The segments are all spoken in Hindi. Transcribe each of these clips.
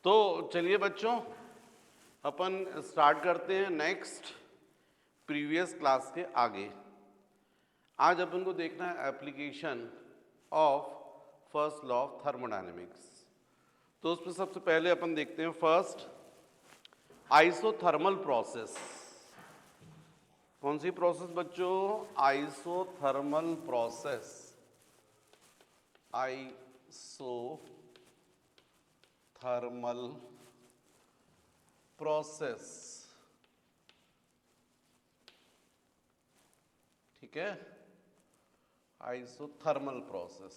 तो चलिए बच्चों, अपन स्टार्ट करते हैं नेक्स्ट प्रीवियस क्लास के आगे। आज अपन को देखना है application of first law of thermodynamics. तो उसमें सबसे पहले अपन देखते हैं फर्स्ट आइसोथर्मल प्रोसेस। कौन सी प्रोसेस बच्चों? Isothermal process. आइसोथर्मल प्रोसेस, ठीक है। Isothermal process,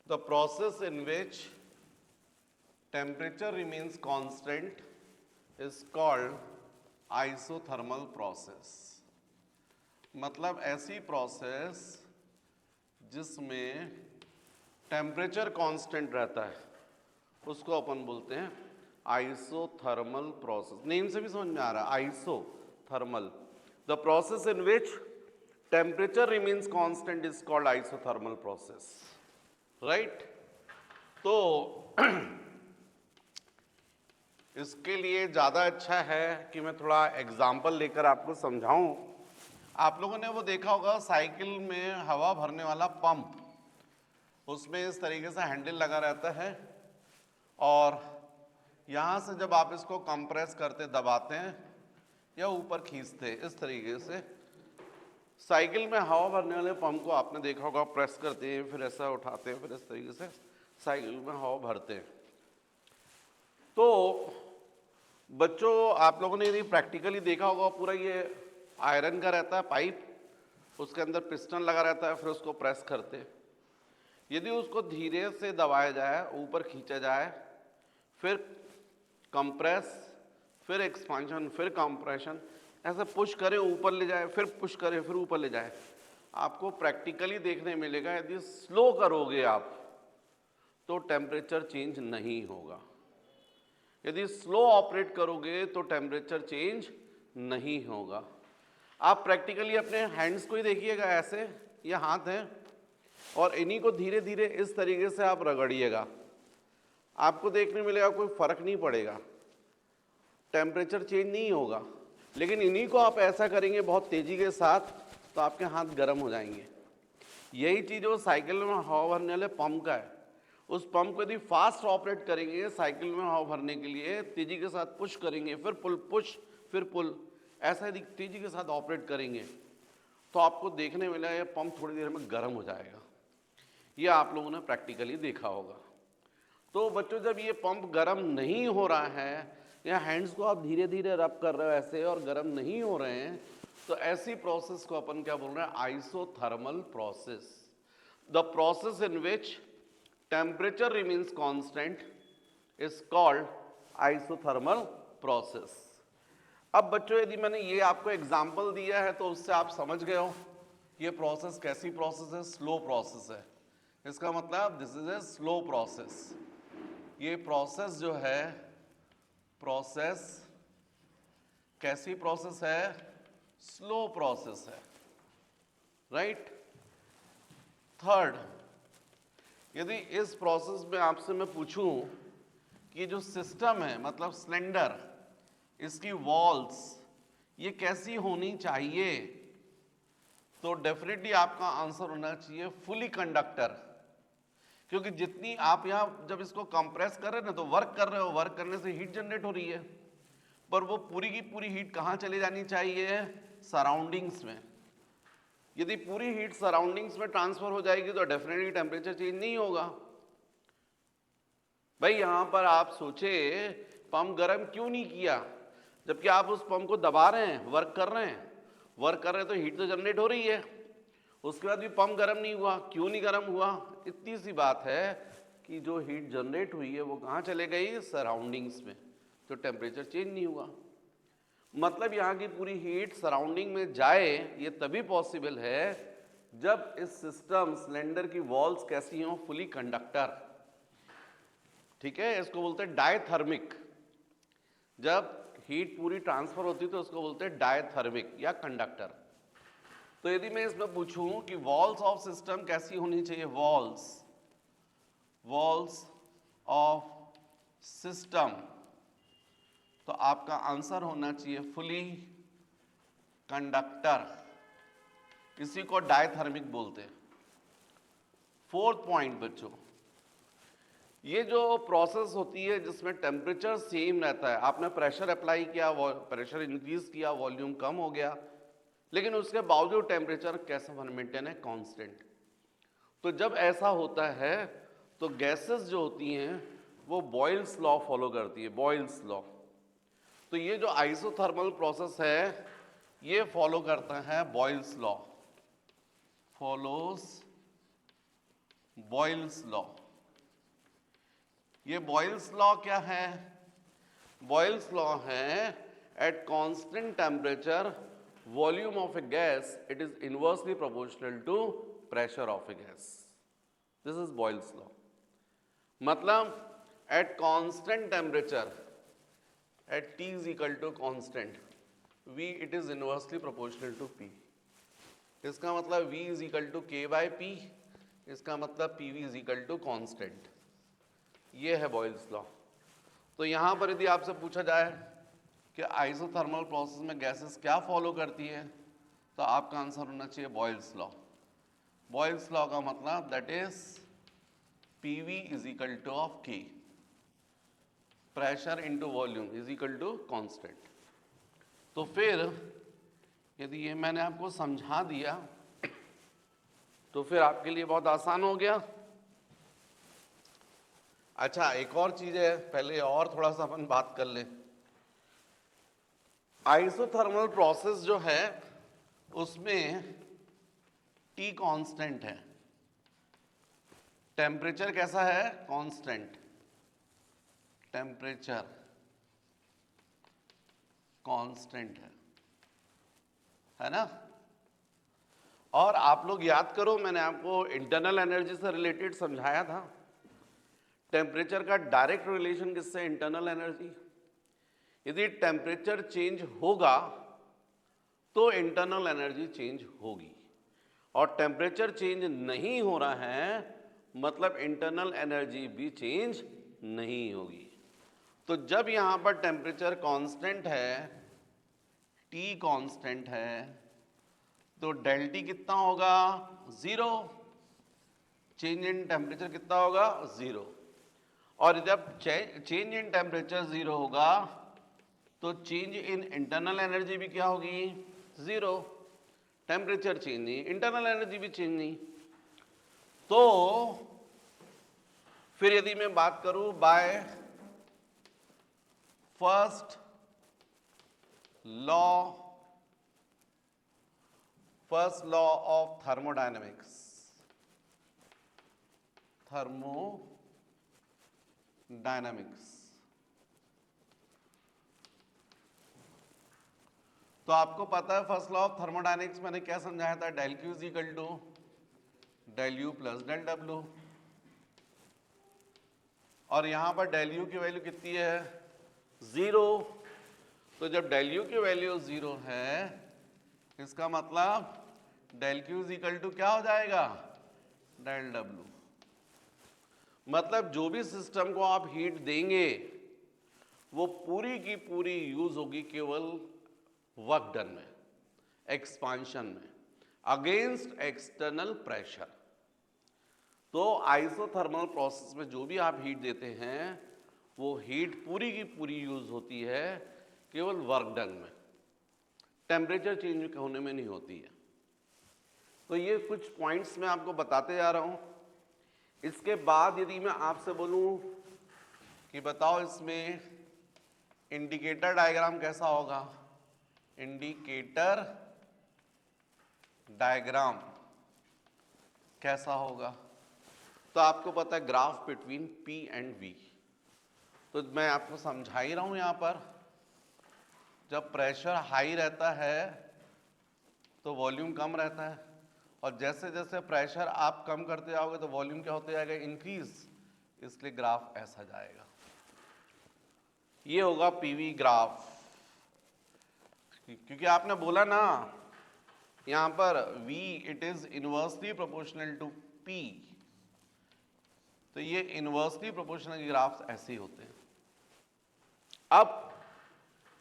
the process in which temperature remains constant is called isothermal process. मतलब ऐसी प्रोसेस जिसमें टेम्परेचर कांस्टेंट रहता है उसको अपन बोलते हैं आइसोथर्मल प्रोसेस। नेम से भी समझ में आ रहा है, isothermal. The process in which temperature remains constant is called isothermal process, right. तो इसके लिए ज़्यादा अच्छा है कि मैं थोड़ा एग्जाम्पल लेकर आपको समझाऊं। आप लोगों ने वो देखा होगा साइकिल में हवा भरने वाला पंप, उसमें इस तरीके से हैंडल लगा रहता है और यहाँ से जब आप इसको कंप्रेस करते दबाते हैं या ऊपर खींचते हैं, इस तरीके से साइकिल में हवा भरने वाले पंप को आपने देखा होगा, प्रेस करते हैं फिर ऐसा उठाते हैं, फिर इस तरीके से साइकिल में हवा भरते हैं। तो बच्चों आप लोगों ने यदि प्रैक्टिकली देखा होगा, पूरा ये आयरन का रहता है पाइप, उसके अंदर पिस्टन लगा रहता है, फिर उसको प्रेस करते हैं। यदि उसको धीरे से दबाया जाए, ऊपर खींचा जाए, फिर कंप्रेस, फिर एक्सपांशन, फिर कंप्रेशन, ऐसे पुश करें ऊपर ले जाए, फिर पुश करें फिर ऊपर ले जाए, आपको प्रैक्टिकली देखने मिलेगा। यदि स्लो करोगे आप तो टेम्परेचर चेंज नहीं होगा। यदि स्लो ऑपरेट करोगे तो टेम्परेचर चेंज नहीं होगा। आप प्रैक्टिकली अपने हैंड्स को ही देखिएगा, ऐसे ये हाथ हैं और इन्हीं को धीरे धीरे इस तरीके से आप रगड़िएगा, आपको देखने मिलेगा कोई फर्क नहीं पड़ेगा, टेम्परेचर चेंज नहीं होगा। लेकिन इन्हीं को आप ऐसा करेंगे बहुत तेजी के साथ तो आपके हाथ गर्म हो जाएंगे। यही चीज़ वो साइकिल में हवा भरने वाले पंप का है। उस पंप को यदि फास्ट ऑपरेट करेंगे, साइकिल में हवा भरने के लिए तेजी के साथ पुश करेंगे, फिर पुल, पुश फिर पुल, ऐसा यदि तेजी के साथ ऑपरेट करेंगे तो आपको देखने मिलेगा ये पंप थोड़ी देर में गर्म हो जाएगा। ये आप लोगों ने प्रैक्टिकली देखा होगा। तो बच्चों जब ये पंप गर्म नहीं हो रहा है या हैंड्स को आप धीरे धीरे रब कर रहे हो ऐसे और गर्म नहीं हो रहे हैं, तो ऐसी प्रोसेस को अपन क्या बोल रहे हैं? Isothermal process. The process in which temperature remains constant is called isothermal process. अब बच्चों यदि मैंने ये आपको एग्जाम्पल दिया है तो उससे आप समझ गए हो ये प्रोसेस कैसी प्रोसेस है? स्लो प्रोसेस है। इसका मतलब this is a slow process. ये प्रोसेस जो है, प्रोसेस कैसी प्रोसेस है? स्लो प्रोसेस है, राइट। थर्ड, यदि इस प्रोसेस में आपसे मैं पूछूं कि जो सिस्टम है, मतलब सिलेंडर, इसकी वॉल्स ये कैसी होनी चाहिए, तो डेफिनेटली आपका आंसर होना चाहिए फुली कंडक्टर। क्योंकि जितनी आप यहाँ जब इसको कंप्रेस कर रहे हैं ना तो वर्क कर रहे हो, वर्क करने से हीट जनरेट हो रही है, पर वो पूरी की पूरी हीट कहाँ चली जानी चाहिए? सराउंडिंग्स में। यदि पूरी हीट सराउंडिंग्स में ट्रांसफर हो जाएगी तो डेफिनेटली टेम्परेचर चेंज नहीं होगा। भाई यहाँ पर आप सोचे पंप गर्म क्यों नहीं किया, जबकि आप उस पंप को दबा रहे हैं, वर्क कर रहे हैं, वर्क कर रहे हैं तो हीट तो जनरेट हो रही है। उसके बाद भी पंप गर्म नहीं हुआ, क्यों नहीं गर्म हुआ? इतनी सी बात है कि जो हीट जनरेट हुई है वो कहाँ चले गई? सराउंडिंग्स में, तो टेम्परेचर चेंज नहीं हुआ। मतलब यहाँ की पूरी हीट सराउंडिंग में जाए ये तभी पॉसिबल है जब इस सिस्टम सिलेंडर की वॉल्स कैसी हों? फुली कंडक्टर, ठीक है। इसको बोलते हैं डायथर्मिक। जब हीट पूरी ट्रांसफर होती है तो उसको बोलते हैं डायथर्मिक या कंडक्टर। तो यदि मैं इसमें पूछूं कि वॉल्स ऑफ सिस्टम कैसी होनी चाहिए, वॉल्स, वॉल्स ऑफ सिस्टम, तो आपका आंसर होना चाहिए फुली कंडक्टर, इसी को डायथर्मिक बोलते हैं। फोर्थ पॉइंट बच्चों, ये जो प्रोसेस होती है जिसमें टेम्परेचर सेम रहता है, आपने प्रेशर अप्लाई किया, प्रेशर इंक्रीज किया, वॉल्यूम कम हो गया, लेकिन उसके बावजूद टेम्परेचर कैसे मेंटेन है, कांस्टेंट। तो जब ऐसा होता है तो गैसेस जो होती हैं वो बॉयल्स लॉ फॉलो करती है, बॉयल्स लॉ। तो ये जो आइसोथर्मल प्रोसेस है ये फॉलो करता है Boyle's law, follows Boyle's law. ये बॉयल्स लॉ क्या है? बॉयल्स लॉ है at constant temperature volume of a gas it is inversely proportional to pressure of a gas. This is Boyle's law. मतलब at constant temperature at T is equal to constant, V it is inversely proportional to P। इसका मतलब V is equal to K by P, इसका मतलब PV is equal to constant। ये है बॉयल्स लॉ। तो यहाँ पर यदि आपसे पूछा जाए कि आइसोथर्मल प्रोसेस में गैसेस क्या फॉलो करती है, तो आपका आंसर होना चाहिए बॉयल्स लॉ। बॉयल्स लॉ का मतलब that is PV is equal to of K, pressure into volume is equal to constant. तो फिर यदि ये मैंने आपको समझा दिया तो फिर आपके लिए बहुत आसान हो गया। अच्छा, एक और चीज है, पहले और थोड़ा सा अपन बात कर लें। आइसोथर्मल प्रोसेस जो है उसमें T कांस्टेंट है, टेम्परेचर कैसा है, कांस्टेंट, टेम्परेचर कांस्टेंट है ना। और आप लोग याद करो, मैंने आपको इंटरनल एनर्जी से रिलेटेड समझाया था, टेम्परेचर का डायरेक्ट रिलेशन किससे, इंटरनल एनर्जी। यदि टेम्परेचर चेंज होगा तो इंटरनल एनर्जी चेंज होगी, और टेम्परेचर चेंज नहीं हो रहा है मतलब इंटरनल एनर्जी भी चेंज नहीं होगी। तो जब यहां पर टेम्परेचर कांस्टेंट है, T कांस्टेंट है, तो डेल T कितना होगा, 0। चेंज इन टेम्परेचर कितना होगा, 0। और जब चेंज इन टेम्परेचर 0 होगा तो चेंज इन इंटरनल एनर्जी भी क्या होगी, 0। टेम्परेचर चेंज नहीं, इंटरनल एनर्जी भी चेंज नहीं। तो फिर यदि मैं बात करूं by first law of thermodynamics, तो आपको पता है फर्स्ट लॉ ऑफ थर्मोडायनेमिक्स मैंने क्या समझाया था, del Q is equal to del U plus del W. और यहां पर डेल यू की वैल्यू कितनी है, 0। तो जब डेल यू की वैल्यू 0 है इसका मतलब del Q is equal to क्या हो जाएगा, डेल डब्ल्यू। मतलब जो भी सिस्टम को आप हीट देंगे वो पूरी की पूरी यूज होगी केवल वर्क डन में, एक्सपांशन में, अगेंस्ट एक्सटर्नल प्रेशर। तो आइसोथर्मल प्रोसेस में जो भी आप हीट देते हैं वो हीट पूरी की पूरी यूज होती है केवल वर्क डन में, टेम्परेचर चेंज होने में नहीं होती है। तो ये कुछ पॉइंट्स मैं आपको बताते जा रहा हूं। इसके बाद यदि मैं आपसे बोलूं कि बताओ इसमें इंडिकेटर डायग्राम कैसा होगा, इंडिकेटर डायग्राम कैसा होगा, तो आपको पता है graph between P and V। तो मैं आपको समझा ही रहा हूं, यहां पर जब प्रेशर हाई रहता है तो वॉल्यूम कम रहता है, और जैसे जैसे प्रेशर आप कम करते जाओगे तो वॉल्यूम क्या होते जाएगा, इंक्रीज, इसलिए ग्राफ ऐसा जाएगा। ये होगा PV ग्राफ, क्योंकि आपने बोला ना यहां पर V it is inversely proportional to P, तो ये इनवर्सली प्रोपोर्शनल ग्राफ्स ऐसे ही होते हैं। अब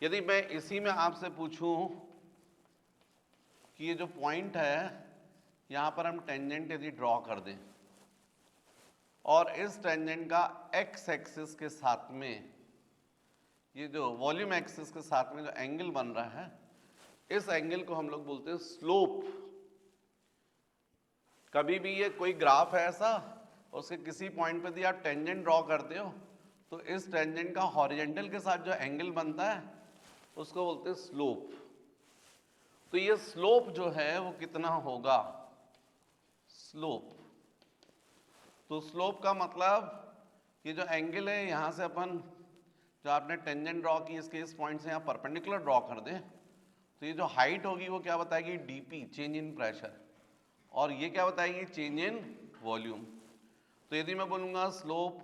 यदि मैं इसी में आपसे पूछूं कि ये जो पॉइंट है यहां पर हम टेंजेंट यदि ड्रॉ कर दें और इस टेंजेंट का एक्स एक्सिस के साथ में ये जो वॉल्यूम एक्सिस के साथ में जो एंगल बन रहा है, इस एंगल को हम लोग बोलते हैं स्लोप। कभी भी ये कोई ग्राफ है ऐसा, उसके किसी पॉइंट पे यदि आप टेंजेंट ड्रॉ करते हो तो इस टेंजेंट का हॉरिजॉन्टल के साथ जो एंगल बनता है उसको बोलते हैं स्लोप। तो ये स्लोप जो है वो कितना होगा, स्लोप। तो स्लोप का मतलब ये जो एंगल है यहां से अपन जो आपने टेंजेंट ड्रॉ की इसके इस पॉइंट से यहां परपेंडिकुलर ड्रॉ कर दें तो ये जो हाइट होगी वो क्या बताएगी, डीपी, चेंज इन प्रेशर, और ये क्या बताएगी, चेंज इन वॉल्यूम। तो यदि मैं बोलूंगा स्लोप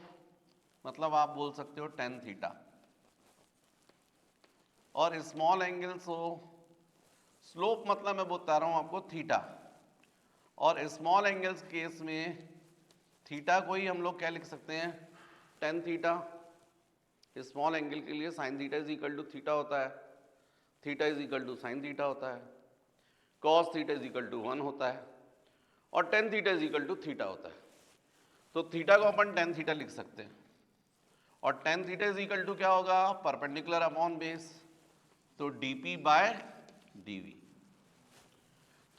मतलब आप बोल सकते हो tan थीटा, और स्मॉल एंगल सो स्लोप मतलब मैं बता रहा हूं आपको थीटा, और स्मॉल एंगल्स केस में थीटा को ही हम लोग क्या लिख सकते हैं, tan थीटा। स्मॉल एंगल के लिए sin theta is equal to theta होता है, theta is equal to sin theta होता है, cos theta is equal to 1 होता है, और tan theta is equal to theta होता है। तो थीटा को अपन tan थीटा लिख सकते हैं, और tan theta is equal to क्या होगा, परपेंडिकुलर अपॉन बेस, तो dp बाय dv।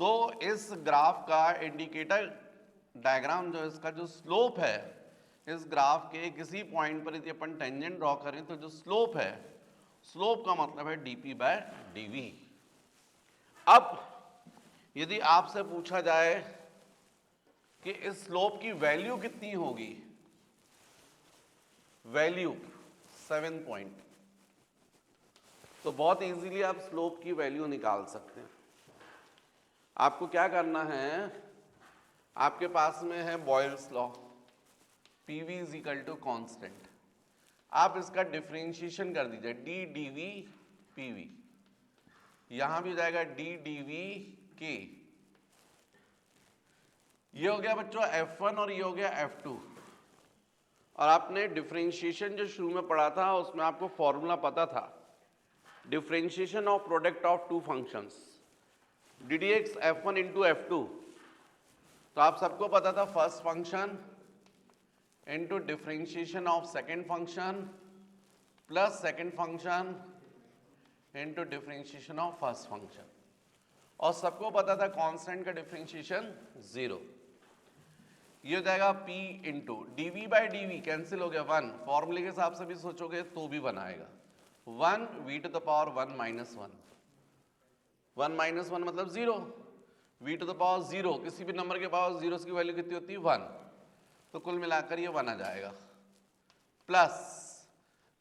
तो इस ग्राफ का इंडिकेटर डायग्राम जो इसका जो स्लोप है, इस ग्राफ के किसी पॉइंट पर यदि अपन टेंजेंट ड्रॉ करें तो जो स्लोप है, स्लोप का मतलब है dp बाय dv। अब यदि आपसे पूछा जाए कि इस स्लोप की वैल्यू कितनी होगी, वैल्यू 7 पॉइंट, तो बहुत इजीली आप स्लोप की वैल्यू निकाल सकते हैं। आपको क्या करना है, आपके पास में है Boyle's law, PV is equal to constant. आप इसका डिफरेंशिएशन कर दीजिए, d dv PV, यहां भी हो जाएगा d dv k। ये हो गया बच्चों F1 और ये हो गया F2। और आपने डिफरेंशिएशन जो शुरू में पढ़ा था उसमें आपको फॉर्मूला पता था, differentiation of product of two functions, ddx F1 into F2। तो आप सबको पता था first function into differentiation of second function plus second function into differentiation of first function, और सबको पता था कांस्टेंट का डिफरेंशिएशन 0। ये हो जाएगा p into dv by dv cancel हो गया 1, फॉर्मूले के हिसाब से भी सोचोगे तो भी बनाएगा 1 v to the power 1 minus 1, 1 minus 1 मतलब 0, v टू द पावर 0, किसी भी नंबर के पावर 0 की वैल्यू कितनी होती है 1, तो कुल मिलाकर ये 1 आ जाएगा, plus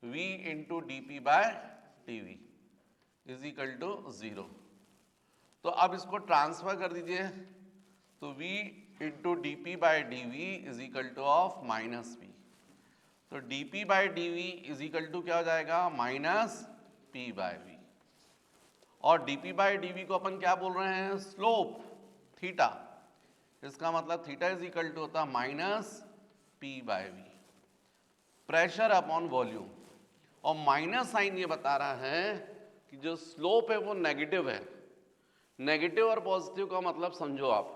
v into D P by D V is equal to 0। तो अब इसको ट्रांसफर कर दीजिए, तो v into D P by D V is equal to of minus P, तो D P by D V is equal to क्या हो जाएगा, माइनस पी बाई वी। और D P by D V को अपन क्या बोल रहे हैं, स्लोप थीटा, इसका मतलब थीटा इज इक्वल टू होता है minus P by V, pressure upon volume. और माइनस साइन ये बता रहा है कि जो स्लोप है वो नेगेटिव है। नेगेटिव और पॉजिटिव का मतलब समझो आप,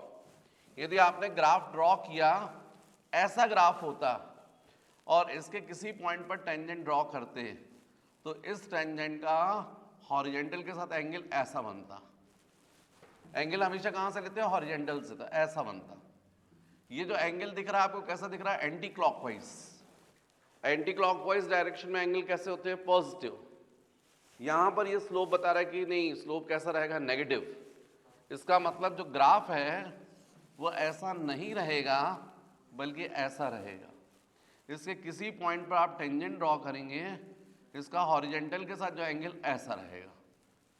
यदि आपने ग्राफ ड्रॉ किया, ऐसा ग्राफ होता और इसके किसी पॉइंट पर टेंजेंट ड्रॉ करते, तो इस टेंजेंट का हॉरिजॉन्टल के साथ एंगल ऐसा बनता। एंगल हमेशा कहां से लेते हैं, हॉरिजॉन्टल से, तो ऐसा बनता। ये जो एंगल दिख रहा है आपको कैसा दिख रहा है, anti clockwise. Anti clockwise direction में एंगल कैसे होते हैं, पॉजिटिव। यहां पर ये स्लोप बता रहा है कि नहीं, स्लोप कैसा रहेगा, नेगेटिव। इसका मतलब जो ग्राफ है वो ऐसा नहीं रहेगा बल्कि ऐसा रहेगा। इसके किसी पॉइंट पर आप टेंजेंट ड्रॉ करेंगे, इसका हॉरिजॉन्टल के साथ जो एंगल ऐसा रहेगा,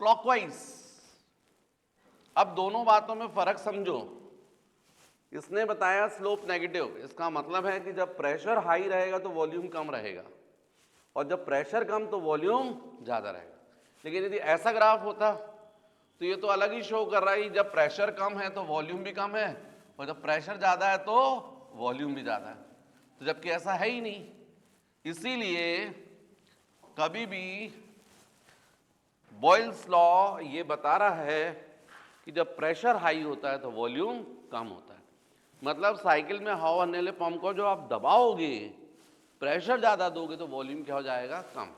क्लॉकवाइज। अब दोनों बातों में फर्क समझो। इसने बताया स्लोप नेगेटिव, इसका मतलब है कि जब प्रेशर हाई रहेगा तो वॉल्यूम कम रहेगा, और जब प्रेशर कम तो वॉल्यूम ज्यादा रहेगा। लेकिन यदि ऐसा ग्राफ होता तो ये तो अलग ही शो कर रहा है, जब प्रेशर कम है तो वॉल्यूम भी कम है, और जब प्रेशर ज्यादा है तो वॉल्यूम भी ज्यादा है। तो जबकि ऐसा है ही नहीं, इसीलिए कभी भी बॉयल्स लॉ ये बता रहा है कि जब प्रेशर हाई होता है तो वॉल्यूम कम होता है। मतलब साइकिल में हवा भरने वाले पंप को जो आप दबाओगे, प्रेशर ज़्यादा दोगे तो वॉल्यूम क्या हो जाएगा, कम।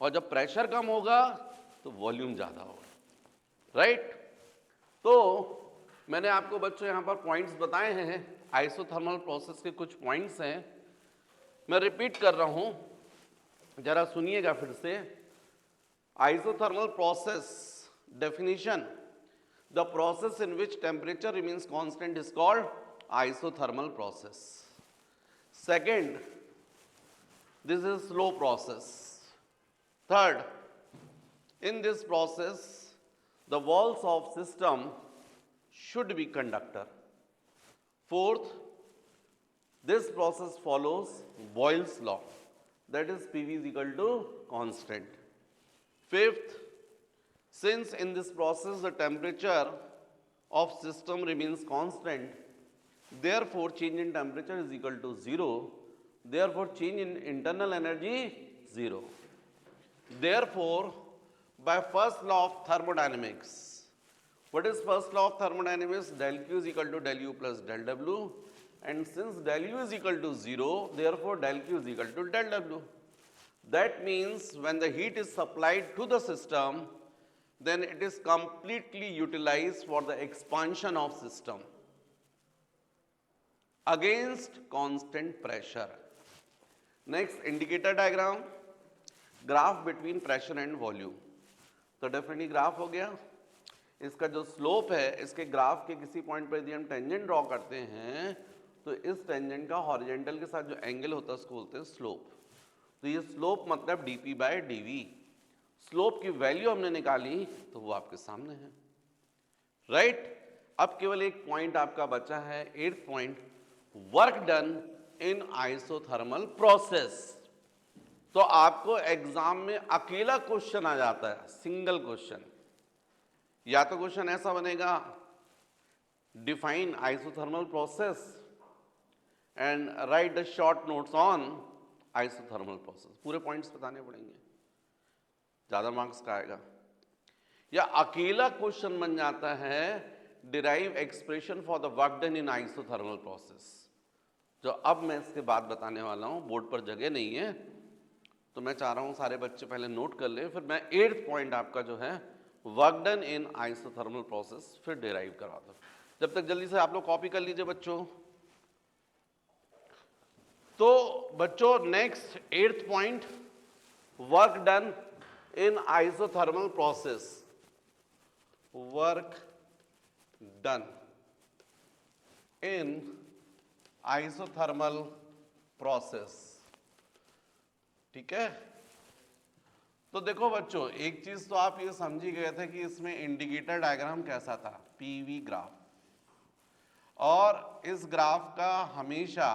और जब प्रेशर कम होगा तो वॉल्यूम ज़्यादा होगा, राइट। तो मैंने आपको बच्चों यहाँ पर पॉइंट्स बताए हैं, आइसोथर्मल प्रोसेस के कुछ पॉइंट्स हैं, मैं रिपीट कर रहा हूँ, जरा सुनिएगा फिर से। Isothermal process definition: the process in which temperature remains constant is called isothermal process. Second, this is slow process. Third, in this process the walls of system should be conductor. Fourth, this process follows Boyle's law, that is PV is equal to constant. Fifth, since in this process the temperature of system remains constant, therefore change in temperature is equal to 0, therefore change in internal energy 0. Therefore, by first law of thermodynamics, what is first law of thermodynamics? Del Q is equal to del U plus del W, and since del U is equal to 0, therefore del Q is equal to del W. That means when the heat is supplied to the system, then it is completely utilized for the expansion of system against constant pressure. Next, indicator diagram, graph between pressure and volume. तो डेफिनेटली ग्राफ हो गया, इसका जो स्लोप है, इसके ग्राफ के किसी पॉइंट पर यदि हम टेंजेंट ड्रॉ करते हैं तो इस टेंजेंट का हॉरिजॉन्टल के साथ जो एंगल होता है उसको बोलते हैं स्लोप। तो ये स्लोप मतलब dp बाय dv, स्लोप की वैल्यू हमने निकाली तो वो आपके सामने है, राइट। अब केवल एक पॉइंट आपका बचा है, 8th point, work done in isothermal process. तो आपको एग्जाम में अकेला क्वेश्चन आ जाता है, सिंगल क्वेश्चन, या तो क्वेश्चन ऐसा बनेगा, define isothermal process and right the short notes on isothermal process, पूरे पॉइंट्स बताने पड़ेंगे, ज्यादा मार्क्स का आएगा। या अकेला क्वेश्चन बन जाता है, derive expression for the work done in isothermal process, जो अब मैं इसके बाद बताने वाला हूं। बोर्ड पर जगह नहीं है तो मैं चाह रहा हूं सारे बच्चे पहले नोट कर लें, फिर मैं 8th पॉइंट आपका जो है work done in isothermal process फिर डिराइव करा दो। जब तक जल्दी से आप लोग कॉपी कर लीजिए बच्चों। तो बच्चों next 8th point, work done in isothermal process, work done in isothermal process, ठीक है। तो देखो बच्चों, एक चीज तो आप ये समझ ही गए थे कि इसमें इंडिकेटर डायग्राम कैसा था, पीवी ग्राफ, और इस ग्राफ का हमेशा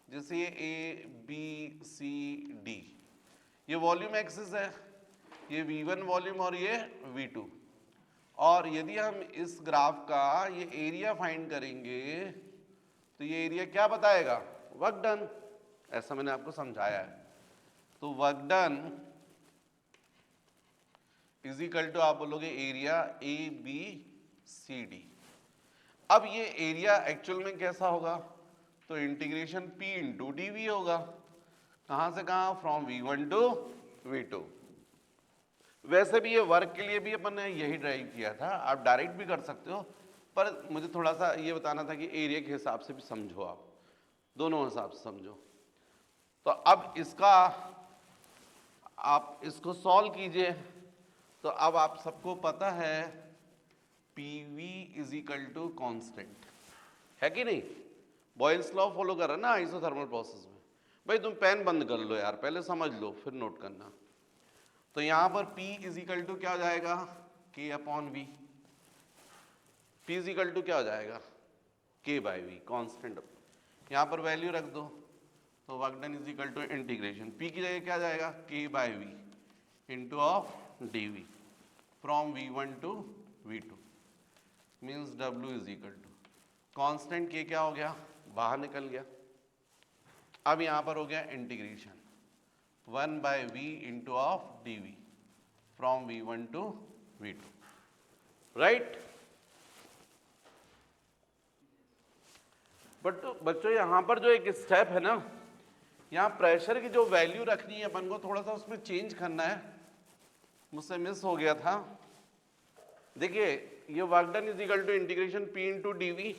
जैसे ये ए बी सी डी, ये वॉल्यूम एक्सिस है, ये V1 वॉल्यूम और ये V2, और यदि हम इस ग्राफ का ये एरिया फाइंड करेंगे तो ये एरिया क्या बताएगा, वर्क डन, ऐसा मैंने आपको समझाया है। तो work done is equal to आप बोलोगे area A B C D. अब ये एरिया एक्चुअल में कैसा होगा, तो integration P into D V होगा, कहां से कहां, फ्रॉम V1 टू V2। वैसे भी ये वर्क के लिए भी अपन ने यही ड्राइव किया था, आप डायरेक्ट भी कर सकते हो, पर मुझे थोड़ा सा ये बताना था कि एरिया के हिसाब से भी समझो, आप दोनों हिसाब से समझो। तो अब इसका आप इसको सॉल्व कीजिए, तो अब आप सबको पता है PV is equal to constant, है कि नहीं। बॉयल्स लॉ फॉलो कर रहा है ना आइसोथर्मल प्रोसेस में। भाई तुम पेन बंद कर लो यार, पहले समझ लो फिर नोट करना। तो यहां पर P इज इक्वल टू क्या हो जाएगा, K upon V। P is equal to क्या हो जाएगा, K बाई V, कॉन्स्टेंट। यहां पर वैल्यू रख दो, तो work done is equal to integration P की जगह क्या जाएगा, K by V into of dV from V1 to V2, means W is equal to constant K क्या हो गया, बाहर निकल गया, अब यहां पर हो गया integration 1/v into of dv from v1 to v2, right. But बच्चों यहां पर जो एक स्टेप है ना, यहां प्रेशर की जो वैल्यू रखनी है अपन को थोड़ा सा उसमें चेंज करना है, मुझसे मिस हो गया था। देखिए ये work done is equal to integration p into D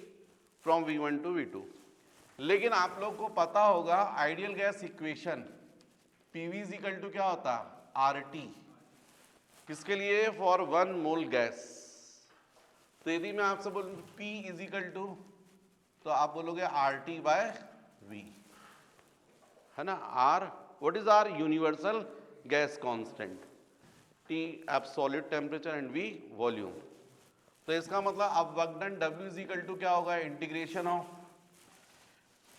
from v1 to v2, लेकिन आप लोग को पता होगा ideal gas equation pv is equal to क्या होता है RT, किसके लिए, फॉर 1 मोल गैस। तो यदि मैं आपसे बोलूं p इज इक्वल टू, तो आप बोलोगे RT बाय V, है ना। R what is R, universal gas constant, T absolute temperature and V volume. तो इसका मतलब अब work done W is equal to क्या होगा, इंटीग्रेशन ऑफ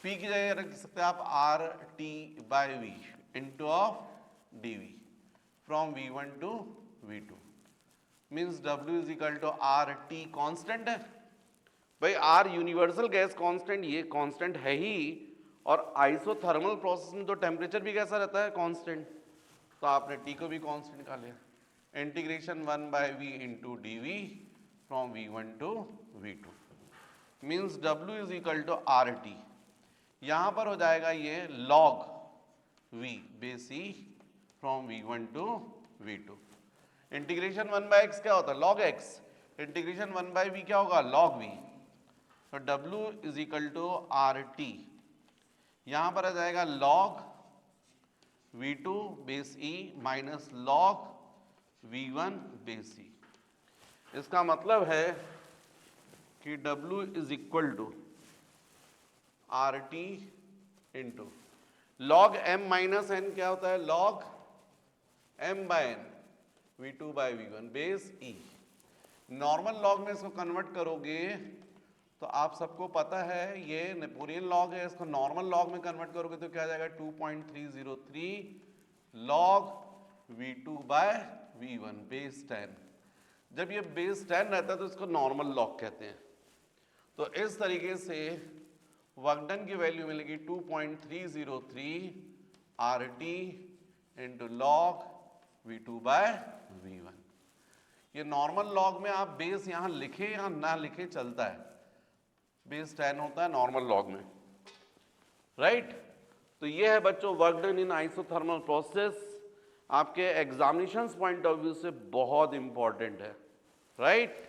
P की जगह रख सकते हैं आप RT by V into of dV from V1 to V2, means W is equal to RT constant है भाई, R यूनिवर्सल गैस कांस्टेंट, ये कांस्टेंट है ही, और आइसोथर्मल प्रोसेस में तो टेम्परेचर भी कैसा रहता है, कांस्टेंट, तो आपने T को भी कांस्टेंट का लिया। Integration 1/v into dv from v1 to v2, means W is equal to RT, यहां पर हो जाएगा ये log v base E from v1 to v2। Integration 1/x क्या होता है, log x, इंटीग्रेशन 1/v क्या होगा, log v। तो W is equal to RT, यहां पर आ जाएगा log v2 base E minus log v1 base E। इसका मतलब है कि W is equal to RT into log m minus n क्या होता है, log m by n v2 by v1 base E। Normal log में इसको कन्वर्ट करोगे तो आप सबको पता है ये नेपोलियन लॉग है, इसको नॉर्मल लॉग में कन्वर्ट करोगे तो क्या आ जाएगा 2.303 log v2 by v1 base 10। जब ये बेस 10 रहता है तो इसको नॉर्मल लॉग कहते हैं। तो इस तरीके से वर्क डन की वैल्यू मिलेगी 2.303 RT into log v2 by v1। ये नॉर्मल लॉग में आप बेस यहां लिखे या ना लिखे चलता है, बेस 10 होता है नॉर्मल लॉग में, राइट। तो ये है बच्चों work done in isothermal process, आपके एग्जामिनेशंस पॉइंट ऑफ व्यू से बहुत इंपॉर्टेंट है, राइट।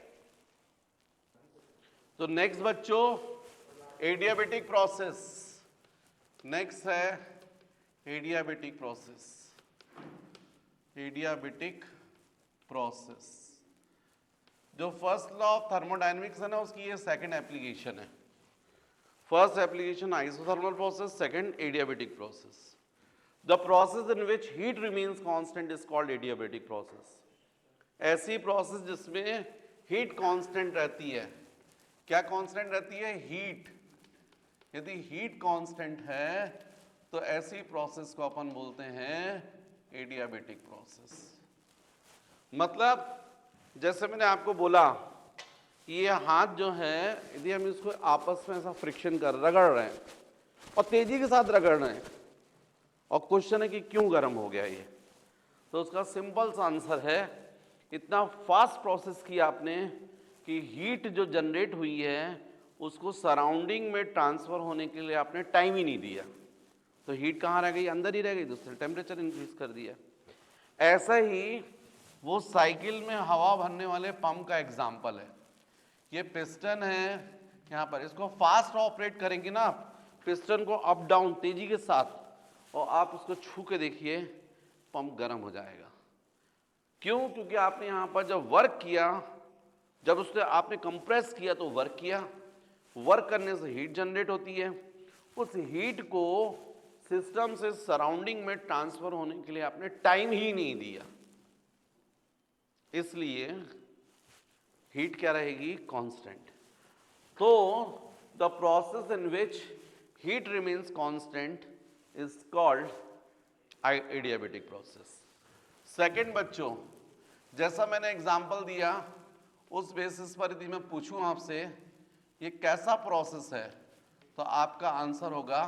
तो नेक्स्ट बच्चों एडियाबेटिक प्रोसेस, नेक्स्ट है एडियाबेटिक प्रोसेस। एडियाबेटिक प्रोसेस जो फर्स्ट लॉ ऑफ थर्मोडायनेमिक्स है ना, उसकी ये सेकंड एप्लीकेशन है। First application isothermal process, second adiabatic process. The process in which heat remains constant is called adiabatic process. ऐसी प्रोसेस जिसमें हीट कांस्टेंट रहती है। क्या कांस्टेंट रहती है, हीट। यदि हीट कांस्टेंट है तो ऐसी प्रोसेस को अपन बोलते हैं एडियाबेटिक प्रोसेस। मतलब जैसे मैंने आपको बोला ये हाथ जो है, यदि हम इसको आपस में ऐसा फ्रिक्शन कर रगड़ रहे हैं और तेजी के साथ रगड़ रहे हैं, और क्वेश्चन है कि क्यों गर्म हो गया ये, तो उसका सिंपल सा आंसर है इतना फास्ट प्रोसेस किया आपने कि हीट जो जनरेट हुई है उसको सराउंडिंग में ट्रांसफर होने के लिए आपने टाइम ही नहीं दिया, तो हीट कहाँ रह गई, अंदर ही रह गई, दूसरे टेम्परेचर इंक्रीज कर दिया। ऐसा ही वो साइकिल में हवा भरने वाले पंप का एग्जाम्पल है। ये पिस्टन है यहाँ पर, इसको फास्ट ऑपरेट करेंगे ना आप, पिस्टन को अप डाउन तेजी के साथ, और आप उसको छू के देखिए पंप गर्म हो जाएगा। क्यों, क्योंकि आपने यहाँ पर जब वर्क किया, जब उसने आपने कंप्रेस किया तो वर्क किया, वर्क करने से हीट जनरेट होती है, उस हीट को सिस्टम से सराउंडिंग में ट्रांसफर होने के लिए आपने टाइम ही नहीं दिया, इसलिए हीट क्या रहेगी, कांस्टेंट। तो the process in which heat remains constant is called adiabatic process. Second बच्चों, जैसा मैंने एग्जांपल दिया उस बेसिस पर यदि मैं पूछूं आपसे ये कैसा प्रोसेस है, तो आपका आंसर होगा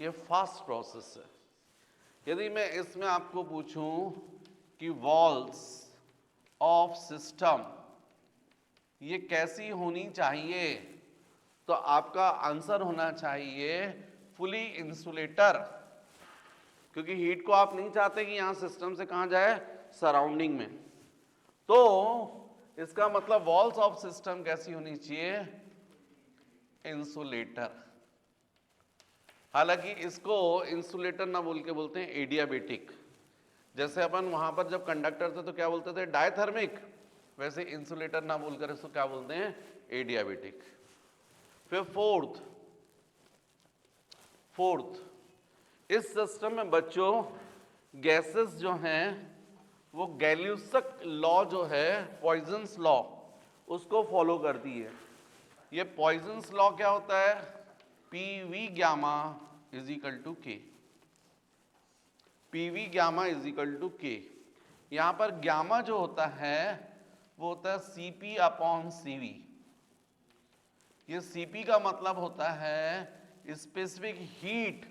ये फास्ट प्रोसेस है। यदि मैं इसमें आपको पूछूं कि वॉल्स ऑफ सिस्टम ये कैसी होनी चाहिए, तो आपका आंसर होना चाहिए फुली इंसुलेटर, क्योंकि हीट को आप नहीं चाहते कि यहां सिस्टम से कहां जाए, सराउंडिंग में। तो इसका मतलब वॉल्स ऑफ सिस्टम कैसी होनी चाहिए, इंसुलेटर। हालांकि इसको इंसुलेटर ना बोल के बोलते हैं एडियाबेटिक। जैसे अपन वहां पर जब कंडक्टर थे तो क्या बोलते थे, डायथर्मिक, वैसे इंसुलेटर ना बोलकर इसको क्या बोलते हैं, एडियाबेटिक। फिर फोर्थ, इस सिस्टम में बच्चों गैसेस जो हैं वो गैल्यूसक लॉ जो है, पॉइजन्स लॉ, उसको फॉलो करती है। ये पॉइजन्स लॉ क्या होता है, PV gamma is equal to K, PV gamma is equal to K. यहां पर गामा जो होता है वो होता है सीपी अपॉन सीवी। ये सीपी का मतलब होता है specific heat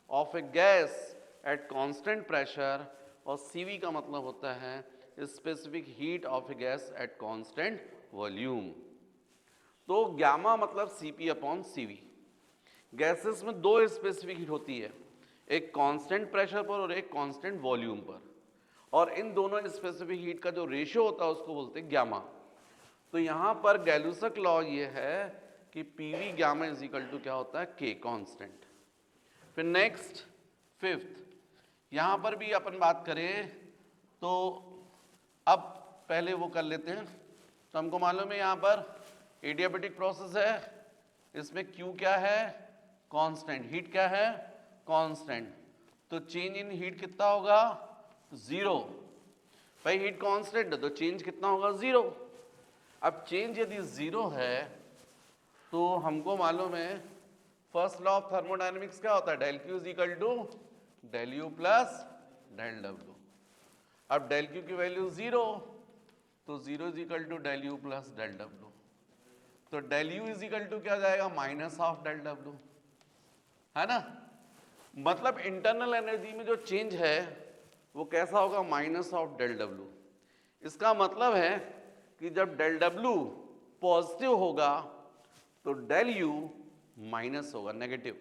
of a gas at constant pressure, और सीवी का मतलब होता है specific heat of a gas at constant volume. तो गामा मतलब सीपी अपॉन सीवी। गैसेस में दो स्पेसिफिक हीट होती है, एक कांस्टेंट प्रेशर पर और एक कांस्टेंट वॉल्यूम पर, और इन दोनों स्पेसिफिक हीट का जो रेशियो होता है उसको बोलते हैं गामा। तो यहां पर गैल्यूसक लॉ ये है कि PV gamma is equal to क्या होता है, के कांस्टेंट। फिर नेक्स्ट फिफ्थ, यहां पर भी अपन बात करें तो अब पहले वो कर लेते हैं। तो हमको मालूम है यहां पर एडियाबेटिक प्रोसेस है, इसमें Q क्या है, कांस्टेंट, हीट क्या है, कांस्टेंट। तो चेंज इन हीट कितना होगा, 0। भाई हीट कांस्टेंट है तो चेंज कितना होगा, 0। अब चेंज यदि 0 है तो हमको मालूम है फर्स्ट लॉ ऑफ थर्मोडायनेमिक्स क्या होता है, del Q is equal to del U plus del W. अब डेल क्यू की वैल्यू 0, तो 0 is equal to del U plus del W. तो del U is equal to क्या जाएगा, माइनस ऑफ डेल डब्ल्यू, है ना। मतलब इंटरनल एनर्जी में जो चेंज है वो कैसा होगा, माइनस ऑफ डेल डब्ल्यू। इसका मतलब है कि जब डेल डब्ल्यू पॉजिटिव होगा तो डेल यू माइनस होगा, नेगेटिव।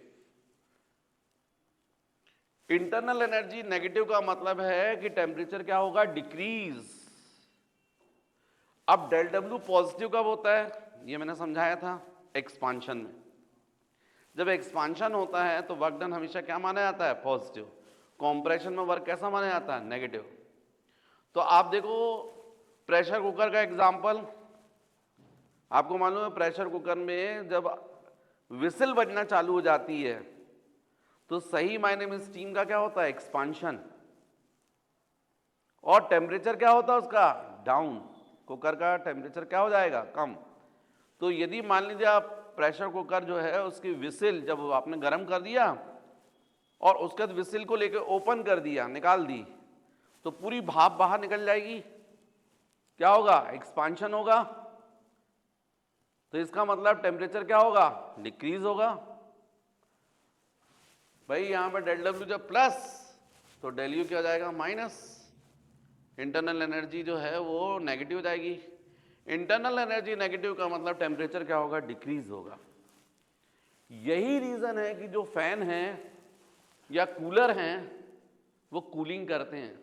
इंटरनल एनर्जी नेगेटिव का मतलब है कि टेम्परेचर क्या होगा, डिक्रीज। अब डेल डब्ल्यू पॉजिटिव कब होता है, ये मैंने समझाया था एक्सपांशन में। जब एक्सपांशन होता है तो वर्क डन हमेशा क्या माना जाता है, पॉजिटिव। कॉम्प्रेशन में वर्क कैसा माना जाता है, नेगेटिव। तो आप देखो प्रेशर कुकर का एग्जांपल, आपको मालूम है प्रेशर कुकर में जब विसिल बजना चालू हो जाती है तो सही मायने में स्टीम का क्या होता है, एक्सपांशन, और टेम्परेचर क्या होता है उसका, डाउन। कुकर का टेम्परेचर क्या हो जाएगा, कम। तो यदि मान लीजिए आप प्रेशर कुकर जो है उसकी विसिल जब आपने गर्म कर दिया और उसके बाद विसिल को लेकर ओपन कर दिया, निकाल दी, तो पूरी भाप बाहर निकल जाएगी, क्या होगा, एक्सपांशन होगा। तो इसका मतलब टेम्परेचर क्या होगा, डिक्रीज होगा। भाई यहां पर डेल डब्ल्यू जब प्लस तो डेल यू क्या हो जाएगा, माइनस। इंटरनल एनर्जी जो है वो नेगेटिव हो जाएगी। इंटरनल एनर्जी नेगेटिव का मतलब टेम्परेचर क्या होगा, डिक्रीज होगा। यही रीजन है कि जो फैन है या कूलर हैं वो कूलिंग करते हैं,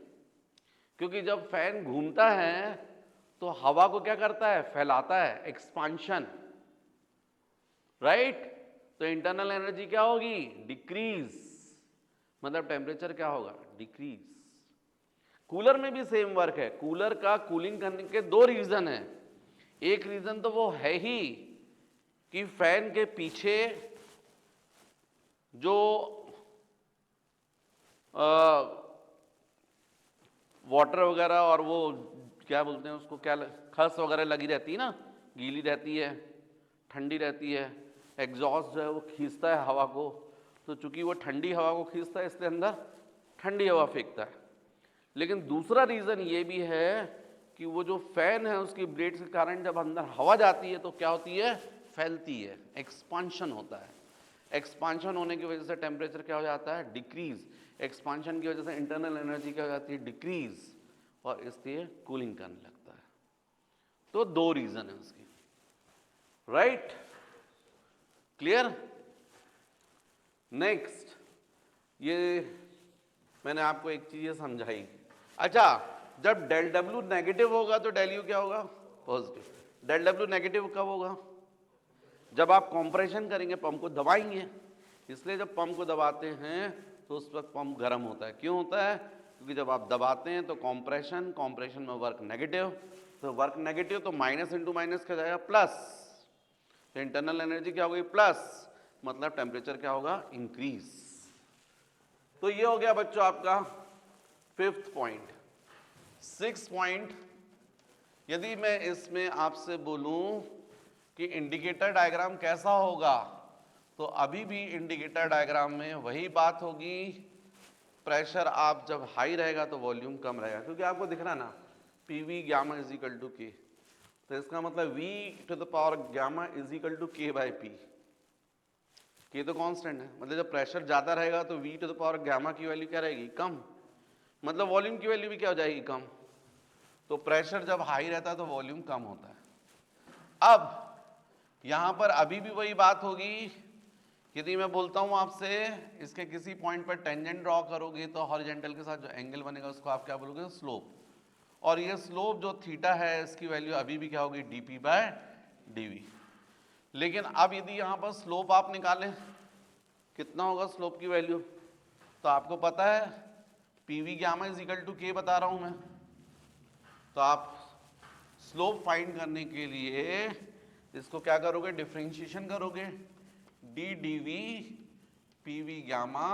क्योंकि जब फैन घूमता है तो हवा को क्या करता है, फैलाता है, एक्सपांशन, राइट। तो इंटरनल एनर्जी क्या होगी, डिक्रीज, मतलब टेम्परेचर क्या होगा, डिक्रीज। कूलर में भी सेम वर्क है। कूलर का कूलिंग करने के दो रीजन है। एक रीजन तो वो है ही कि फैन के पीछे जो वाटर वगैरह और वो क्या बोलते हैं उसको, क्या खस वगैरह लगी रहती है ना, गीली रहती है, ठंडी रहती है। एग्जॉस्ट जो है वो खींचता है हवा को, तो चूंकि वो ठंडी हवा को खींचता है इसलिए अंदर ठंडी हवा फेंकता है। लेकिन दूसरा रीजन ये भी है कि वो जो फैन है उसकी ब्लेड्स के कारण जब अंदर हवा जाती है तो क्या होती है, फैलती है, एक्सपांशन होता है। एक्सपांशन होने की वजह से टेम्परेचर क्या हो जाता है, डिक्रीज। एक्सपांशन की वजह से इंटरनल एनर्जी क्या हो जाती है, डिक्रीज, और इसलिए कूलिंग करने लगता है। तो दो रीजन है उसकी, राइट, क्लियर। नेक्स्ट, ये मैंने आपको एक चीज समझाई। अच्छा, जब डेल डब्ल्यू नेगेटिव होगा तो डेल यू क्या होगा, पॉजिटिव। डेल डब्ल्यू नेगेटिव कब होगा, जब आप कंप्रेशन करेंगे, पंप को दबाएंगे। इसलिए जब पंप को दबाते हैं तो उस वक्त पंप गर्म होता है। क्यों होता है, क्योंकि जब आप दबाते हैं तो कंप्रेशन में वर्क नेगेटिव, तो वर्क नेगेटिव तो माइनस इंटू माइनस क्या जाएगा, प्लस। तो इंटरनल एनर्जी क्या होगी, प्लस, मतलब टेम्परेचर क्या होगा, इंक्रीज। तो ये हो गया बच्चों आपका फिफ्थ पॉइंट। सिक्स पॉइंट, यदि मैं इसमें आपसे बोलूं कि इंडिकेटर डायग्राम कैसा होगा, तो अभी भी इंडिकेटर डायग्राम में वही बात होगी, प्रेशर आप जब हाई रहेगा तो वॉल्यूम कम रहेगा, क्योंकि आपको दिख रहा ना PV gamma is equal to K, तो इसका मतलब V to the power gamma is equal to K by P। के तो कांस्टेंट है, मतलब जब प्रेशर ज्यादा रहेगा तो V to the power gamma की वैल्यू क्या रहेगी, कम, मतलब वॉल्यूम की वैल्यू भी क्या हो जाएगी, कम। तो प्रेशर जब हाई रहता है तो वॉल्यूम कम होता है। अब यहां पर अभी भी वही बात होगी, यदि मैं बोलता हूं आपसे इसके किसी पॉइंट पर टेंजेंट ड्रॉ करोगे तो हॉरिजॉन्टल के साथ जो एंगल बनेगा उसको आप क्या बोलोगे, स्लोप। और ये स्लोप जो थीटा है इसकी वैल्यू अभी भी क्या होगी, dP बाय dV। लेकिन अब यदि यहां पर स्लोप आप निकालें, कितना होगा स्लोप की वैल्यू, तो आपको पता है PV gamma is equal to K बता रहा हूं मैं। तो आप स्लोप फाइंड करने के लिए इसको क्या करोगे, डिफरेंशिएशन करोगे, d dV PV gamma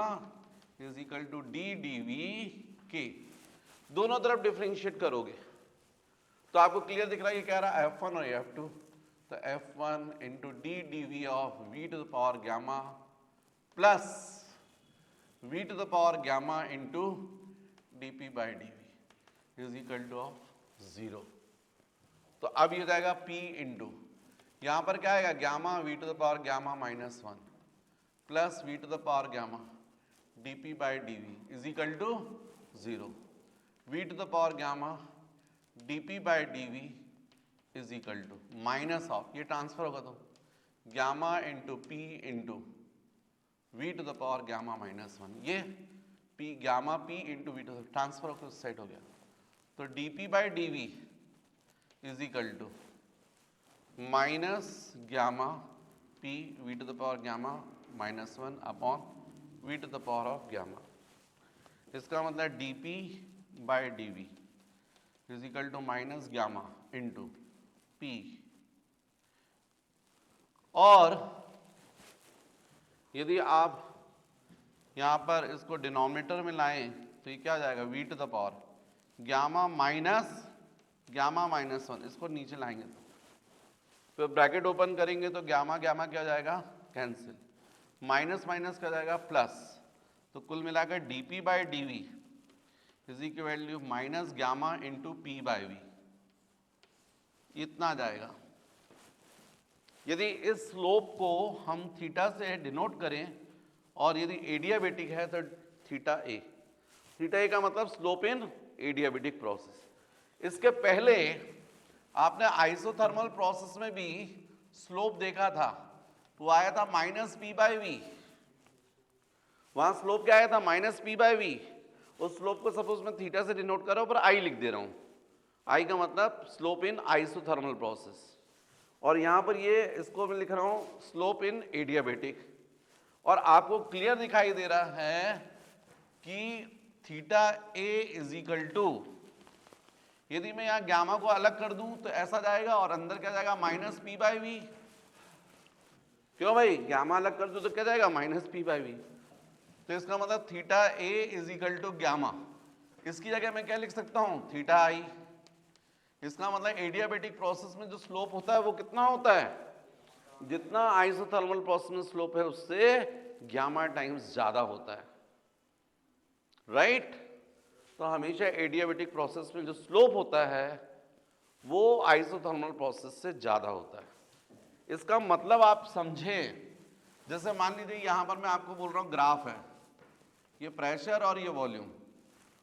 is equal to d dV K, दोनों तरफ डिफरेंशिएट करोगे तो आपको क्लियर दिख रहा है, ये कह रहा है F1 और F2, तो F1 into d dV of V to the power gamma plus V to the power gamma into dP by dV is equal to of 0। तो अब ये हो जाएगा P इंटू, यहां पर क्या आएगा, gamma V to the power gamma minus 1 plus V to the power gamma dP by dV is equal to 0। V to the power gamma dP by dV is equal to minus of, ये ट्रांसफर होगा तो gamma into P into V to the power gamma minus 1, ये P gamma P into V to transfer होकर उस साइड हो गया, तो dP by dV is equal to minus gamma P V to the power gamma minus 1 upon V to the power of gamma. इसका मतलब dP by dV is equal to minus gamma into P, और यदि आप यहां पर इसको डिनोमिनेटर में लाएं तो ये क्या आ जाएगा, V to the power gamma minus 1, इसको नीचे लाएंगे तो ब्रैकेट ओपन करेंगे तो गामा गामा क्या हो जाएगा, कैंसिल, माइनस माइनस क्या जाएगा, प्लस, तो कुल मिलाकर dP by dV is equal to minus gamma into P by V, इतना आ जाएगा। यदि इस स्लोप को हम थीटा से डिनोट करें और यदि एडियाबेटिक है तो थीटा ए, थीटा ए का मतलब स्लोप इन एडियाबेटिक प्रोसेस। इसके पहले आपने आइसोथर्मल प्रोसेस में भी स्लोप देखा था, वो आया था माइनस P बाई V, वहां स्लोप क्या आया था, माइनस P बाई V। उस स्लोप को सपोज मैं थीटा से डिनोट कर रहा हूं पर I लिख दे रहा हूं, I का मतलब स्लोप इन आइसोथर्मल प्रोसेस, और यहां पर ये इसको मैं लिख रहा हूं स्लोप इन एडियाबेटिक। और आपको क्लियर दिखाई दे रहा है कि theta A is equal to, यदि मैं यहां गामा को अलग कर दूं तो ऐसा जाएगा और अंदर क्या जाएगा, माइनस P बाई V। क्यों भाई, गामा अलग कर दूं तो क्या जाएगा, माइनस P बाई V। तो इसका मतलब theta A is equal to gamma, इसकी जगह मैं क्या लिख सकता हूं, थीटा आई। इसका मतलब एडियाबेटिक प्रोसेस में जो स्लोप होता है वो कितना होता है, जितना आइसोथर्मल प्रोसेस में स्लोप है उससे गामा टाइम्स ज्यादा होता है, राइट। तो हमेशा एडियाबेटिक प्रोसेस में जो स्लोप होता है वो आइसोथर्मल प्रोसेस से ज्यादा होता है। इसका मतलब आप समझें जैसे मान लीजिए यहां पर मैं आपको बोल रहा हूं ग्राफ है, ये प्रेशर और ये वॉल्यूम,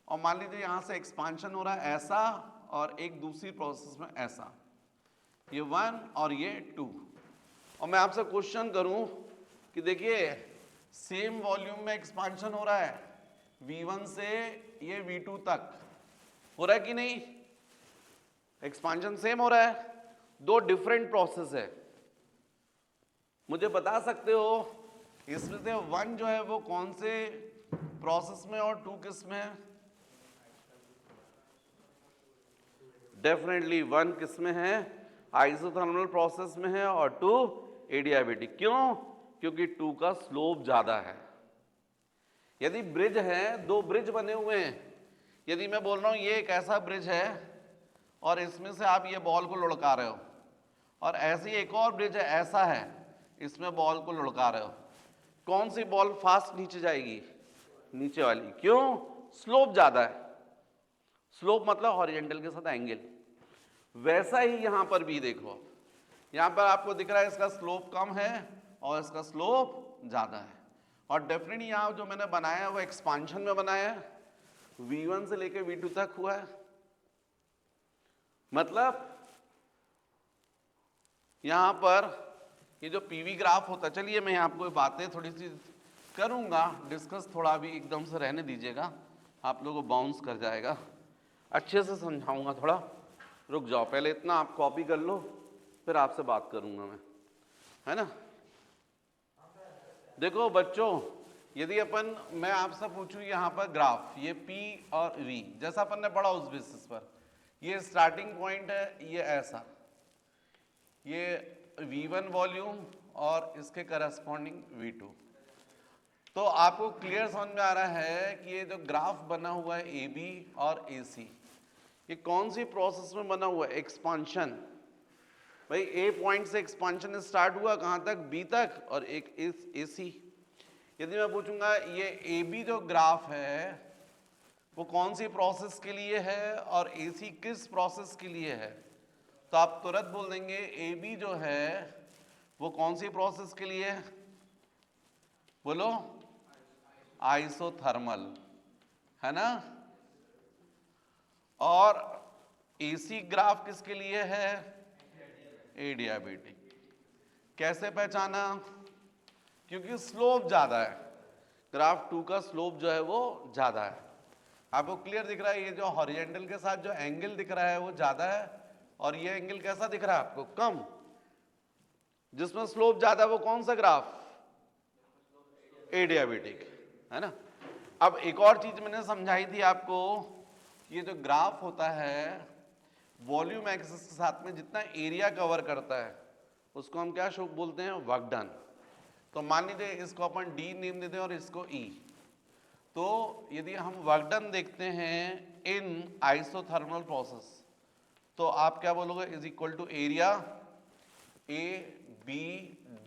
और मान लीजिए यहां से एक्सपांशन हो रहा है ऐसा और एक दूसरी प्रोसेस में ऐसा, ये 1 और ये 2, और मैं आपसे क्वेश्चन करूं कि देखिए सेम वॉल्यूम में एक्सपांशन हो रहा है V1 से ये V2 तक, हो रहा है कि नहीं? एक्सपांशन सेम हो रहा है, दो डिफरेंट प्रोसेस है। मुझे बता सकते हो इसमें से 1 जो है वो कौन से प्रोसेस में और 2 किस में है? डेफिनेटली 1 किस में है? आइसोथर्मल प्रोसेस में है, और 2 एडियाबेटिक। क्यों? क्योंकि 2 का स्लोप ज्यादा है। यदि ब्रिज है, दो ब्रिज बने हुए हैं, यदि मैं बोल रहा हूं ये एक ऐसा ब्रिज है और इसमें से आप ये बॉल को लुढ़का रहे हो, और ऐसे ही एक और ब्रिज है ऐसा है, इसमें बॉल को लुढ़का रहे हो, कौन सी बॉल फास्ट नीचे जाएगी? नीचे वाली। क्यों? स्लोप ज्यादा है। स्लोप मतलब हॉरिजॉन्टल के साथ एंगल। वैसा ही यहां पर भी देखो, यहां पर आपको दिख रहा है इसका स्लोप कम है और इसका स्लोप ज्यादा है, और डेफिनेटली यहां जो मैंने बनाया है वो एक्सपांशन में बनाया है, V1 से लेकर V2 तक हुआ है। मतलब यहां पर ये जो पीवी ग्राफ होता है, चलिए मैं आपको बातें थोड़ी सी करूंगा डिस्कस, थोड़ा भी एकदम से रहने दीजिएगा, आप लोगों को बाउंस कर जाएगा, अच्छे से समझाऊंगा, थोड़ा रुक जाओ, पहले इतना आप कॉपी कर लो, फिर आपसे बात करूंगा मैं, है ना? देखो बच्चों, यदि मैं आपसे पूछूं यहां पर ग्राफ, ये P और V जैसा अपन ने पढ़ा उस बेसिस पर, ये स्टार्टिंग पॉइंट है, ये ऐसा, ये V1 वॉल्यूम और इसके करस्पॉन्डिंग V2, तो आपको क्लियर समझ में आ रहा है कि ये जो ग्राफ बना हुआ है AB और AC, ये कौन सी प्रोसेस में बना हुआ है? एक्सपांशन। भाई A पॉइंट से एक्सपांशन स्टार्ट हुआ कहां तक? B तक, और एक AC। यदि मैं पूछूंगा ये AB जो ग्राफ है वो कौन सी प्रोसेस के लिए है और AC किस प्रोसेस के लिए है, तो आप तुरंत बोल देंगे AB जो है वो कौन सी प्रोसेस के लिए है? बोलो। आइसोथर्मल, है ना? और AC ग्राफ किसके लिए है? एडियाबेटिक। कैसे पहचाना? क्योंकि स्लोप ज्यादा है, ग्राफ 2 का स्लोप जो है वो ज्यादा है। आपको क्लियर दिख रहा है, ये जो हॉरिजॉन्टल के साथ जो एंगल दिख रहा है वो ज्यादा है, और ये एंगल कैसा दिख रहा है आपको? कम। जिसमें स्लोप ज्यादा है वो कौन सा ग्राफ? एडियाबेटिक, है ना? अब एक और चीज मैंने समझाई थी आपको, ये जो ग्राफ होता है वॉल्यूम एक्सिस के साथ में जितना एरिया कवर करता है उसको हम क्या बोलते हैं? Work done. तो मान लीजिए इसको अपन D नेम देते हैं और इसको E, तो यदि हम वर्क डन देखते हैं इन आइसोथर्मल प्रोसेस, तो आप क्या बोलोगे? Is equal to area ABDE,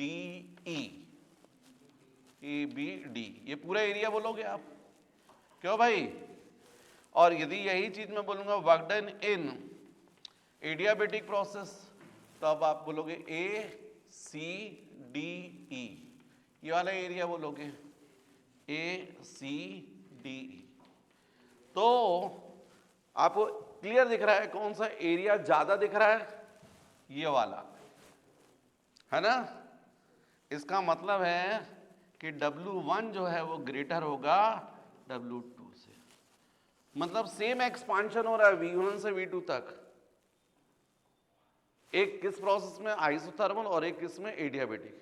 ABD, ये पूरा एरिया बोलोगे आप, क्यों भाई? और यदि यही चीज मैं बोलूंगा work done in adiabatic process, तो अब आप बोलोगे ACDE, ये वाला एरिया बोलोगे ACDE। तो आपको क्लियर दिख रहा है कौन सा एरिया ज्यादा दिख रहा है? ये वाला, है ना? इसका मतलब है कि W1 जो है वो ग्रेटर होगा W2 से, मतलब सेम एक्सपांशन हो रहा है V1 से V2 तक, एक किस प्रोसेस में? आइसोथर्मल, और एक किस में? एडियाबेटिक।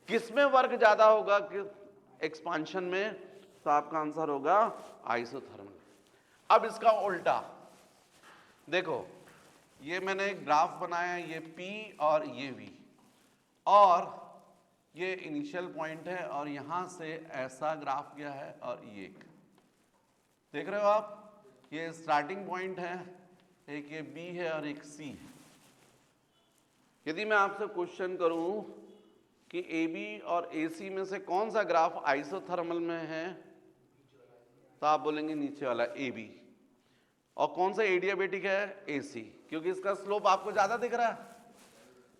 किस में वर्क ज्यादा होगा कि एक्सपांशन में? तो आपका आंसर होगा आइसोथर्मल। अब इसका उल्टा देखो, ये मैंने एक ग्राफ बनाया, ये P और ये V, और ये इनिशियल पॉइंट है, और यहां से ऐसा ग्राफ गया है, और ये देख रहे हो आप, ये स्टार्टिंग पॉइंट है, एक ये B है और एक C है। यदि मैं आपसे क्वेश्चन करूं कि AB और AC में से कौन सा ग्राफ आइसोथर्मल में है, तो आप बोलेंगे नीचे वाला AB, और कौन सा एडियाबेटिक है? AC, क्योंकि इसका स्लोप आपको ज्यादा दिख रहा है,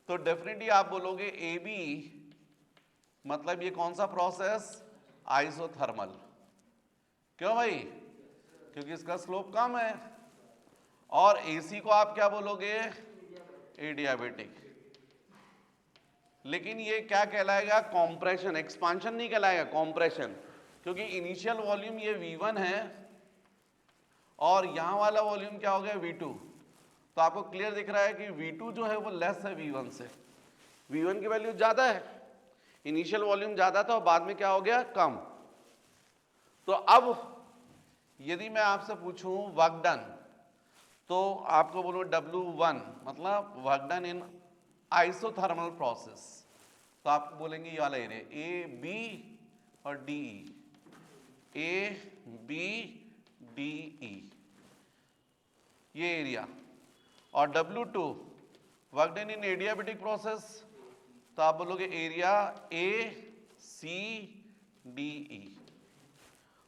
तो डेफिनेटली आप बोलोगे AB मतलब ये कौन सा प्रोसेस, आइसोथर्मल। क्यों भाई, क्योंकि इसका स्लोप कम है। और एसी को आप क्या बोलोगे, एडियाबेटिक। लेकिन ये क्या कहलाएगा, कॉम्प्रेशन, एक्सपांशन नहीं कहलाएगा, कॉम्प्रेशन, क्योंकि इनिशियल वॉल्यूम ये V1 है और यहां वाला वॉल्यूम क्या हो गया, V2। तो आपको क्लियर दिख रहा है कि V2 जो है वो लेस है V1 से, V1 की वैल्यू ज्यादा है, इनिशियल वॉल्यूम ज्यादा था और बाद में क्या हो गया, कम। तो अब यदि मैं आपसे पूछूं वर्क डन, तो आपको बोलूं W1 मतलब work done in isothermal process, तो आप बोलेंगे ये वाला एरिया ए बी और D E, A B D E, ये एरिया। और W2 work done in adiabatic process, तो आप बोलोगे एरिया ए सी डी ई।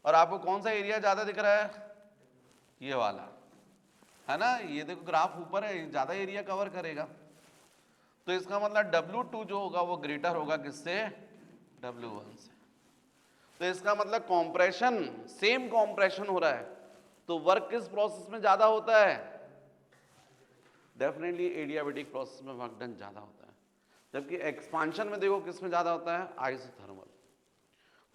और आपको कौन सा एरिया ज्यादा दिख रहा है, ये वाला है ना, ये देखो ग्राफ ऊपर है, ज्यादा एरिया कवर करेगा। तो इसका मतलब W2 जो होगा वो ग्रेटर होगा किससे, W1 से। तो इसका मतलब कॉम्प्रेशन, सेम कॉम्प्रेशन हो रहा है, तो वर्क किस प्रोसेस में ज्यादा होता है, डेफिनेटली एडियाबेटिक प्रोसेस में वर्क डन ज्यादा होता है। जबकि एक्सपांशन में देखो किस में ज्यादा होता है, आइसोथर्मल।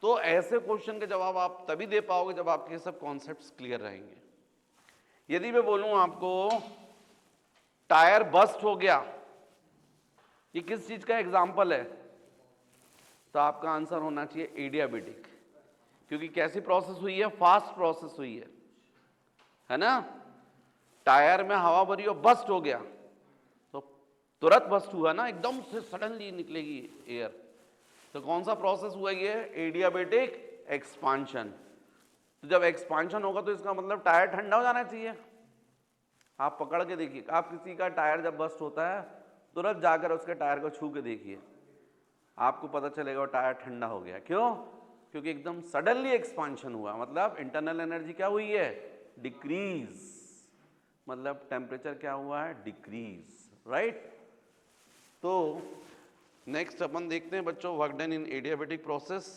तो ऐसे क्वेश्चन के जवाब आप तभी दे पाओगे जब आपके सब कॉन्सेप्ट्स क्लियर रहेंगे। यदि मैं बोलूं आपको टायर बस्ट हो गया, ये किस चीज का एग्जाम्पल है, तो आपका आंसर होना चाहिए एडियाबेटिक, क्योंकि कैसी प्रोसेस हुई है, फास्ट प्रोसेस हुई है ना। टायर में हवा भरी और बस्ट हो गया, तो तुरंत बस्ट हुआ ना, एकदम से सडनली निकलेगी एयर। तो कौन सा प्रोसेस हुआ ये, एडियाबेटिक एक्सपांशन। तो जब एक्सपांशन होगा तो इसका मतलब टायर ठंडा हो जाना चाहिए। आप पकड़ के देखिए, आप किसी का टायर जब बस्ट होता है तुरंत जाकर उसके टायर को छू के देखिए, आपको पता चलेगा वो टायर ठंडा हो गया। क्यों, क्योंकि एकदम सडनली एक्सपांशन हुआ, मतलब इंटरनल एनर्जी क्या हुई है, डिक्रीज, मतलब टेम्परेचर क्या हुआ है, डिक्रीज, राइट। तो नेक्स्ट अपन देखते हैं बच्चों work done in adiabatic process.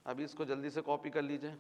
अभी इसको जल्दी से कॉपी कर लीजिए।